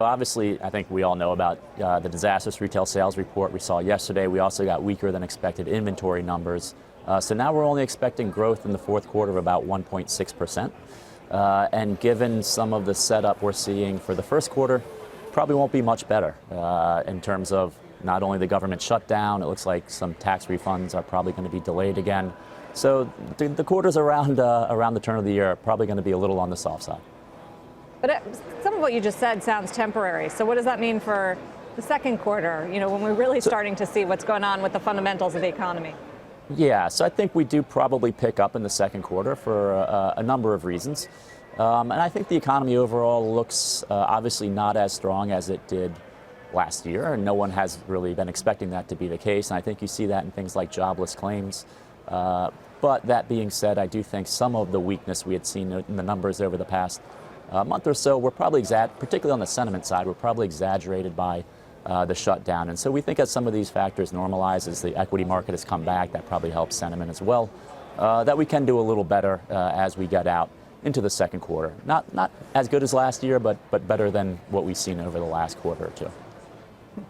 Obviously, I think we all know about the disastrous retail sales report we saw yesterday. We also got weaker than expected inventory numbers. So now we're only expecting growth in the fourth quarter of about 1.6%. And given some of the setup we're seeing for the first quarter, probably won't be much better in terms of not only the government shutdown. It looks like some tax refunds are probably going to be delayed again. So the quarters around the turn of the year are probably going to be a little on the soft side. But some of what you just said sounds temporary. So what does that mean for the second quarter, you know, when we're really starting to see what's going on with the fundamentals of the economy? Yeah, so I think we do probably pick up in the second quarter for a number of reasons. And I think the economy overall looks obviously not as strong as it did last year. And no one has really been expecting that to be the case. And I think you see that in things like jobless claims. But that being said, I do think some of the weakness we had seen in the numbers over the past month or so were probably, particularly on the sentiment side, were probably exaggerated by the shutdown. And so we think as some of these factors normalize, as the equity market has come back, that probably helps sentiment as well, that we can do a little better as we get out into the second quarter. Not as good as last year, but better than what we've seen over the last quarter or two.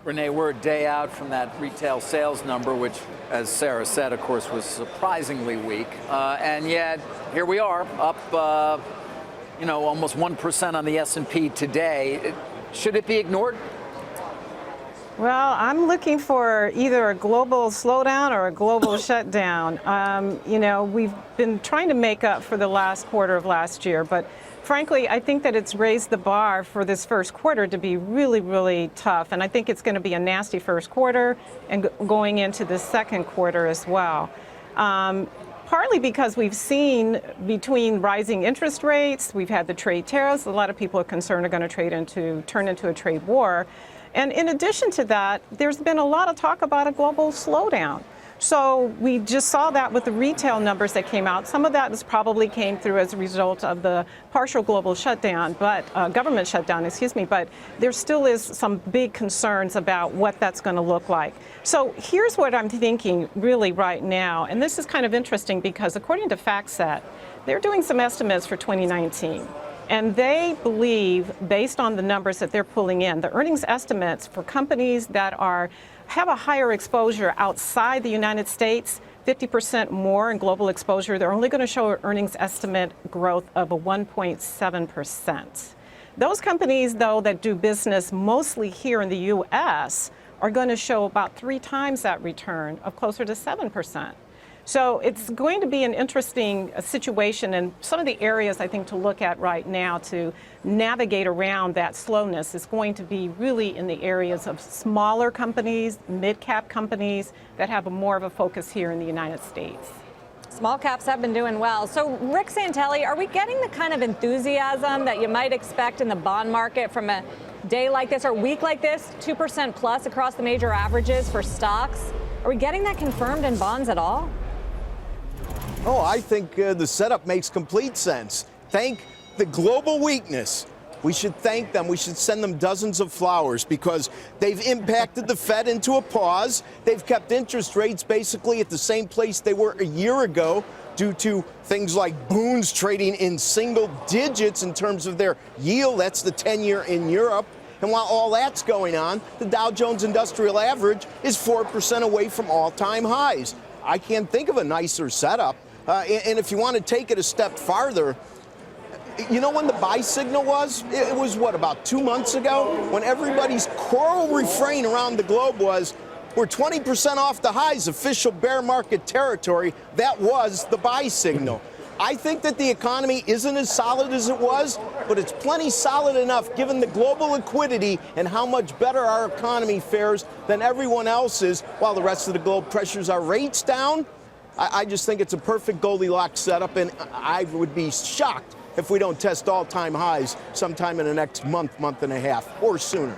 Rene, we're a day out from that retail sales number, which, as Sarah said, of course, was surprisingly weak. And yet, here we are, up almost 1% on the S&P today. Should it be ignored? Well, I'm looking for either a global slowdown or a global shutdown. We've been trying to make up for the last quarter of last year, but frankly, I think that it's raised the bar for this first quarter to be really, really tough. And I think it's going to be a nasty first quarter and going into the second quarter as well. Partly because we've seen between rising interest rates, we've had the trade tariffs. A lot of people are concerned are going to turn into a trade war. And in addition to that, there's been a lot of talk about a global slowdown. So we just saw that with the retail numbers that came out. Some of that probably came through as a result of the partial global shutdown, government shutdown, but there still is some big concerns about what that's going to look like. So here's what I'm thinking really right now, and this is kind of interesting because according to FactSet, they're doing some estimates for 2019. And they believe, based on the numbers that they're pulling in, the earnings estimates for companies that have a higher exposure outside the United States, 50% more in global exposure, they're only going to show an earnings estimate growth of a 1.7%. Those companies, though, that do business mostly here in the U.S. are going to show about 3 times that return of closer to 7%. So it's going to be an interesting situation, and some of the areas I think to look at right now to navigate around that slowness is going to be really in the areas of smaller companies, mid-cap companies that have more of a focus here in the United States. Small caps have been doing well. So Rick Santelli, are we getting the kind of enthusiasm that you might expect in the bond market from a day like this or week like this, 2% plus across the major averages for stocks? Are we getting that confirmed in bonds at all? Oh, I think the setup makes complete sense. Thank the global weakness. We should thank them. We should send them dozens of flowers because they've impacted the Fed into a pause. They've kept interest rates basically at the same place they were a year ago due to things like boons trading in single digits in terms of their yield. That's the 10-year in Europe. And while all that's going on, the Dow Jones Industrial Average is 4% away from all-time highs. I can't think of a nicer setup. And if you want to take it a step farther, you know when the buy signal was? It was, about 2 months ago? When everybody's choral refrain around the globe was, we're 20% off the highs, official bear market territory. That was the buy signal. I think that the economy isn't as solid as it was, but it's plenty solid enough given the global liquidity and how much better our economy fares than everyone else's, while the rest of the globe pressures our rates down. I just think it's a perfect Goldilocks setup, and I would be shocked if we don't test all-time highs sometime in the next month and a half or sooner.